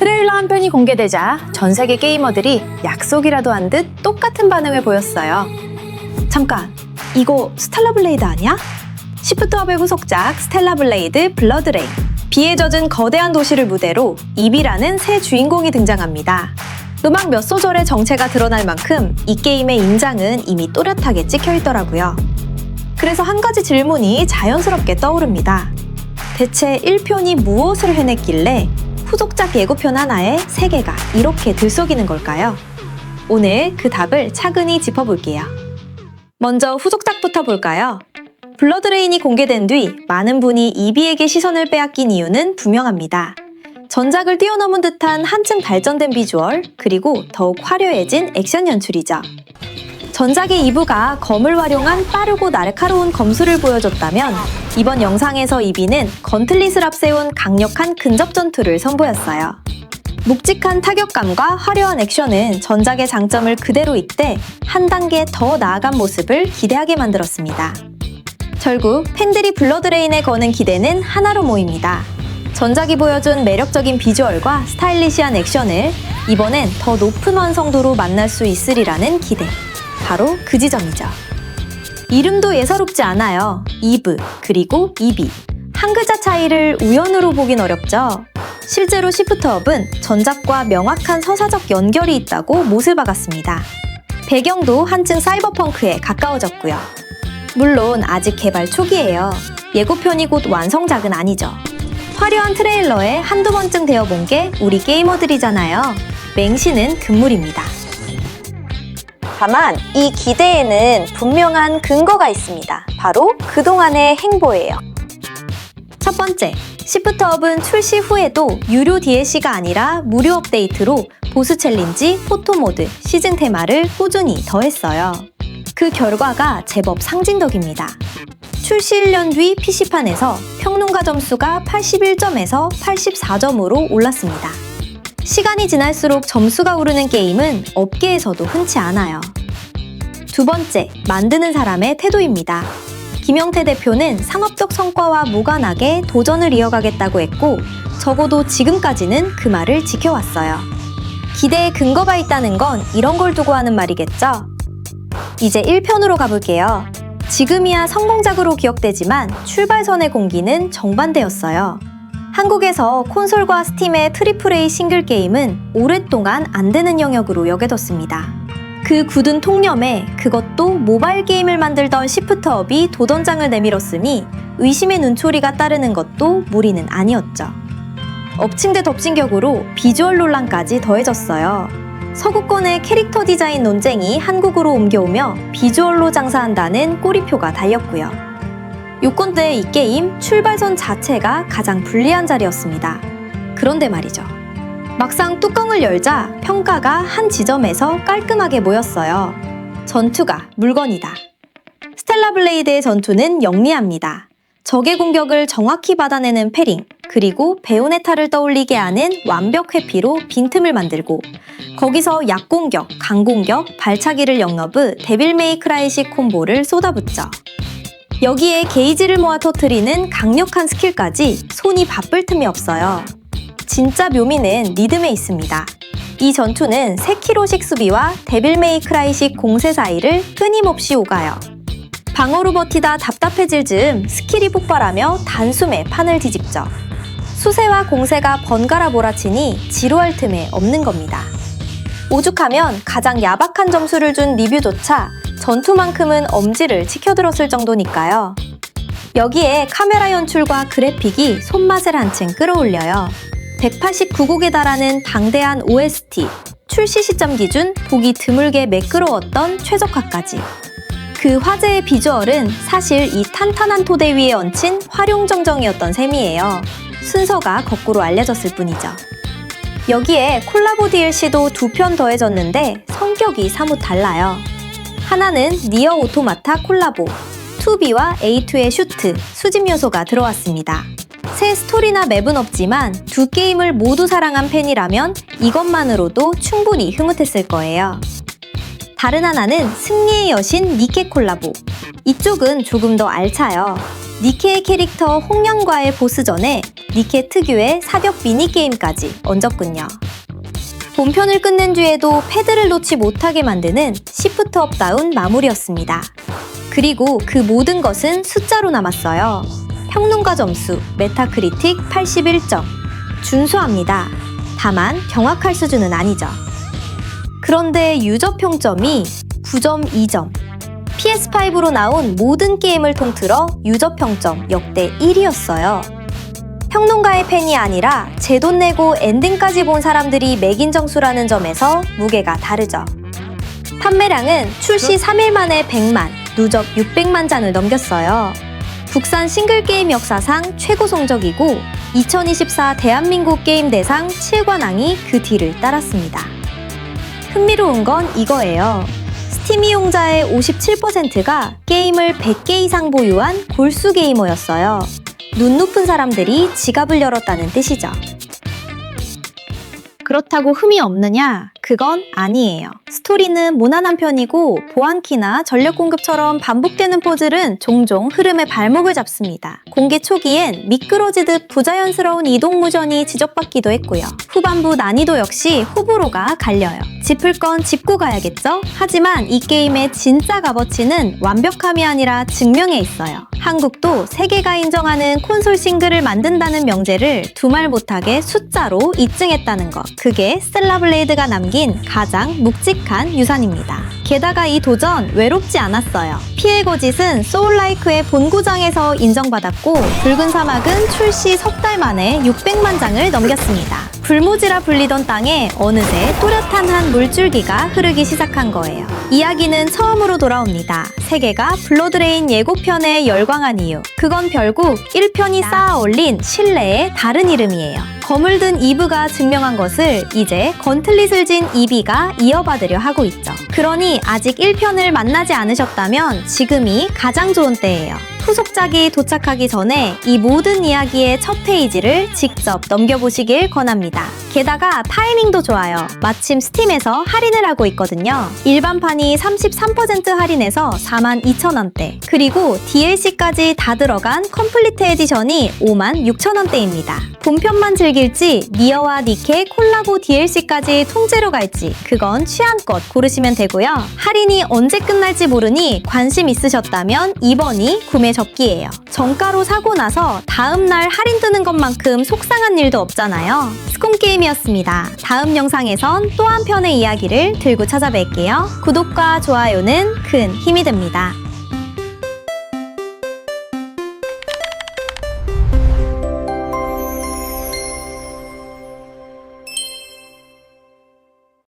트레일러 한 편이 공개되자 전 세계 게이머들이 약속이라도 한 듯 똑같은 반응을 보였어요. 잠깐, 이거 스텔라 블레이드 아니야? 시프트업의 후속작 스텔라 블레이드 블러드레인. 비에 젖은 거대한 도시를 무대로 이비라는 새 주인공이 등장합니다. 음악 몇 소절의 정체가 드러날 만큼 이 게임의 인장은 이미 또렷하게 찍혀있더라고요. 그래서 한 가지 질문이 자연스럽게 떠오릅니다. 대체 1편이 무엇을 해냈길래 후속작 예고편 하나에 세계가 이렇게 들썩이는 걸까요? 오늘 그 답을 차근히 짚어볼게요. 먼저 후속작부터 볼까요? 블러드레인이 공개된 뒤 많은 분이 이비에게 시선을 빼앗긴 이유는 분명합니다. 전작을 뛰어넘은 듯한 한층 발전된 비주얼, 그리고 더욱 화려해진 액션 연출이죠. 전작의 2부가 검을 활용한 빠르고 날카로운 검술을 보여줬다면 이번 영상에서 이비는 건틀릿을 앞세운 강력한 근접 전투를 선보였어요. 묵직한 타격감과 화려한 액션은 전작의 장점을 그대로 잇대 한 단계 더 나아간 모습을 기대하게 만들었습니다. 결국 팬들이 블러드레인에 거는 기대는 하나로 모입니다. 전작이 보여준 매력적인 비주얼과 스타일리시한 액션을 이번엔 더 높은 완성도로 만날 수 있으리라는 기대. 바로 그 지점이죠. 이름도 예사롭지 않아요. 이브, 그리고 이비. 한 글자 차이를 우연으로 보긴 어렵죠. 실제로 시프트업은 전작과 명확한 서사적 연결이 있다고 못을 박았습니다. 배경도 한층 사이버펑크에 가까워졌고요. 물론 아직 개발 초기예요. 예고편이 곧 완성작은 아니죠. 화려한 트레일러에 한두 번쯤 되어본 게 우리 게이머들이잖아요. 맹신은 금물입니다. 다만 이 기대에는 분명한 근거가 있습니다. 바로 그동안의 행보예요. 첫 번째, 시프트업은 출시 후에도 유료 DLC가 아니라 무료 업데이트로 보스 챌린지, 포토모드, 시즌 테마를 꾸준히 더했어요. 그 결과가 제법 상징적입니다. 출시 1년 뒤 PC판에서 평론가 점수가 81점에서 84점으로 올랐습니다. 시간이 지날수록 점수가 오르는 게임은 업계에서도 흔치 않아요. 두 번째, 만드는 사람의 태도입니다. 김영태 대표는 상업적 성과와 무관하게 도전을 이어가겠다고 했고 적어도 지금까지는 그 말을 지켜왔어요. 기대에 근거가 있다는 건 이런 걸 두고 하는 말이겠죠? 이제 1편으로 가볼게요. 지금이야 성공작으로 기억되지만 출발선의 공기는 정반대였어요. 한국에서 콘솔과 스팀의 AAA 싱글 게임은 오랫동안 안 되는 영역으로 여겨졌습니다. 그 굳은 통념에 그것도 모바일 게임을 만들던 시프트업이 도전장을 내밀었으니 의심의 눈초리가 따르는 것도 무리는 아니었죠. 엎친 데 덮친 격으로 비주얼 논란까지 더해졌어요. 서구권의 캐릭터 디자인 논쟁이 한국으로 옮겨오며 비주얼로 장사한다는 꼬리표가 달렸고요. 요건대 이 게임 출발선 자체가 가장 불리한 자리였습니다. 그런데 말이죠. 막상 뚜껑을 열자 평가가 한 지점에서 깔끔하게 모였어요. 전투가 물건이다. 스텔라 블레이드의 전투는 영리합니다. 적의 공격을 정확히 받아내는 패링, 그리고 베요네타를 떠올리게 하는 완벽 회피로 빈틈을 만들고 거기서 약공격, 강공격, 발차기를 영러브 데빌 메이크라이식 콤보를 쏟아붓죠. 여기에 게이지를 모아 터뜨리는 강력한 스킬까지 손이 바쁠 틈이 없어요. 진짜 묘미는 리듬에 있습니다. 이 전투는 세키로식 수비와 데빌 메이크라이식 공세 사이를 끊임없이 오가요. 방어로 버티다 답답해질 즈음 스킬이 폭발하며 단숨에 판을 뒤집죠. 수세와 공세가 번갈아 몰아치니 지루할 틈에 없는 겁니다. 오죽하면 가장 야박한 점수를 준 리뷰조차 전투만큼은 엄지를 치켜들었을 정도니까요. 여기에 카메라 연출과 그래픽이 손맛을 한층 끌어올려요. 189곡에 달하는 방대한 OST, 출시 시점 기준 보기 드물게 매끄러웠던 최적화까지. 그 화제의 비주얼은 사실 이 탄탄한 토대 위에 얹힌 활용정정이었던 셈이에요. 순서가 거꾸로 알려졌을 뿐이죠. 여기에 콜라보 DLC도 2편 더해졌는데 성격이 사뭇 달라요. 하나는 니어 오토마타 콜라보, 2B와 A2의 슈트, 수집 요소가 들어왔습니다. 새 스토리나 맵은 없지만 두 게임을 모두 사랑한 팬이라면 이것만으로도 충분히 흐뭇했을 거예요. 다른 하나는 승리의 여신 니케 콜라보. 이쪽은 조금 더 알차요. 니케의 캐릭터 홍련과의 보스전에 니케 특유의 사격 미니게임까지 얹었군요. 본편을 끝낸 뒤에도 패드를 놓지 못하게 만드는 시프트 업 다운 마무리였습니다. 그리고 그 모든 것은 숫자로 남았어요. 평론가 점수 메타크리틱 81점. 준수합니다. 다만 경악할 수준은 아니죠. 그런데 유저 평점이 9.2점. PS5로 나온 모든 게임을 통틀어 유저 평점 역대 1위였어요. 평론가의 팬이 아니라 제 돈 내고 엔딩까지 본 사람들이 매긴 점수라는 점에서 무게가 다르죠. 판매량은 출시 3일 만에 100만, 누적 600만 잔을 넘겼어요. 국산 싱글게임 역사상 최고 성적이고 2024 대한민국 게임 대상 7관왕이 그 뒤를 따랐습니다. 흥미로운 건 이거예요. 스팀 이용자의 57%가 게임을 100개 이상 보유한 골수 게이머였어요. 눈 높은 사람들이 지갑을 열었다는 뜻이죠. 그렇다고 흠이 없느냐? 그건 아니에요. 스토리는 무난한 편이고 보안키나 전력 공급처럼 반복되는 퍼즐은 종종 흐름의 발목을 잡습니다. 공개 초기엔 미끄러지듯 부자연스러운 이동무전이 지적받기도 했고요. 후반부 난이도 역시 호불호가 갈려요. 짚을 건 짚고 가야겠죠? 하지만 이 게임의 진짜 값어치는 완벽함이 아니라 증명에 있어요. 한국도 세계가 인정하는 콘솔 싱글을 만든다는 명제를 두말 못하게 숫자로 입증했다는 것. 그게 스텔라블레이드가 남긴 가장 묵직한 유산입니다. 게다가 이 도전 외롭지 않았어요. 피해 거짓은 소울라이크의 본고장에서 인정받았고 붉은 사막은 출시 석 달 만에 600만 장을 넘겼습니다. 불모지라 불리던 땅에 어느새 또렷한 한 물줄기가 흐르기 시작한 거예요. 이야기는 처음으로 돌아옵니다. 세계가 블러드레인 예고편에 열광한 이유. 그건 결국 1편이 쌓아 올린 신뢰의 다른 이름이에요. 검을 든 이브가 증명한 것을 이제 건틀릿을 진 이비가 이어받으려 하고 있죠. 그러니 아직 1편을 만나지 않으셨다면 지금이 가장 좋은 때예요. 후속작이 도착하기 전에 이 모든 이야기의 첫 페이지를 직접 넘겨보시길 권합니다. 게다가 타이밍도 좋아요. 마침 스팀에서 할인을 하고 있거든요. 일반판이 33% 할인해서 42,000원대, 그리고 DLC까지 다 들어간 컴플리트 에디션이 56,000원대입니다. 본편만 즐길지 니어와 니케 콜라보 DLC까지 통째로 갈지 그건 취향껏 고르시면 되고요. 할인이 언제 끝날지 모르니 관심 있으셨다면 이번이 구매 접기예요. 정가로 사고 나서 다음날 할인 뜨는 것만큼 속상한 일도 없잖아요. 스콘게임이었습니다. 다음 영상에선 또 한 편의 이야기를 들고 찾아뵐게요. 구독과 좋아요는 큰 힘이 됩니다.